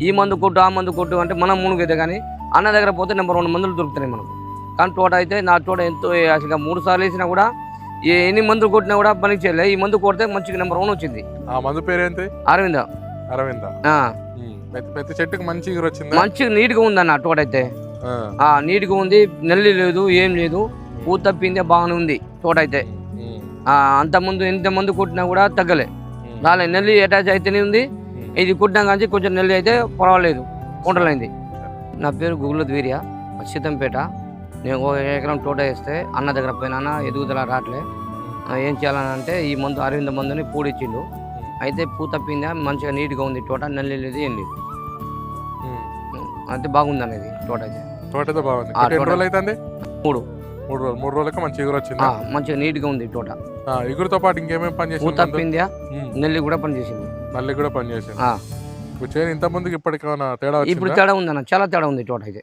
ఈ మందు కొట్టు ఆ మందు కొట్టు అంటే మనం మునుగైతే కానీ అన్న దగ్గర పోతే నెంబర్ 2 మందులు దొరుకుతున్నాయి మనకు. కానీ తోట అయితే నా తోట ఎంతో అసలు 3 సార్లు వేసినా కూడా ఎన్ని మందులు కొట్టినా కూడా పనికి చేయలే. ఈ మందు కొడితే మంచిగా నెంబర్ 1 వచ్చింది. ఆ మందు పేరేంటి? అరవింద. ప్రతి చెట్టుకి మంచి ఎగురు వచ్చింది, మంచిగా నీట్గా ఉందన్న తోట అయితే. నీట్గా ఉంది, నెల్లి లేదు, ఏం లేదు, పూత తప్పిందే బాగానే ఉంది తోట అయితే. అంతకుముందు ఎంత మందు కొట్టినా కూడా తగ్గలే, రాలే. నెల్లి అటాచ్ అయితేనే ఉంది. ఇది కొట్టినా కానీ కొంచెం నెల్లి అయితే పర్వాలేదు, కొంటలైంది. నా పేరు గుగుల వీర్య, సీతంపేట. నేను 1 ఎకరం తోట వేస్తే అన్న దగ్గర పోయినా ఎదుగుదల రావట్లే. ఏం చేయాలని అంటే ఈ మందు అరవింద మందుని పూడిచ్చిండు. అయితే పూత తప్పిందా, మంచిగా నీట్గా ఉంది తోట, నెల్లి లేదు, ఏం లేదు. అయితే బాగుంది అనేది తోట అయితే. తోట అయితే బాగుంది. ఎన్ని రోజులు అవుతుంది? 3 రోజులకు మంచి ఎగురు వచ్చింది, మంచిగా నీట్గా ఉంది తోట. ఎగురుతో పాటు ఇంకేమేమి పని చేసింది? పూత తప్పిందా, నెల్లి కూడా పనిచేసింది. నల్లి కూడా పని చేసింది. ఇప్పుడు ఇంత ముందుకి ఇప్పటికేమైనా తేడా? ఇప్పుడు తేడా ఉందన్న, చాలా తేడా ఉంది తోట అయితే.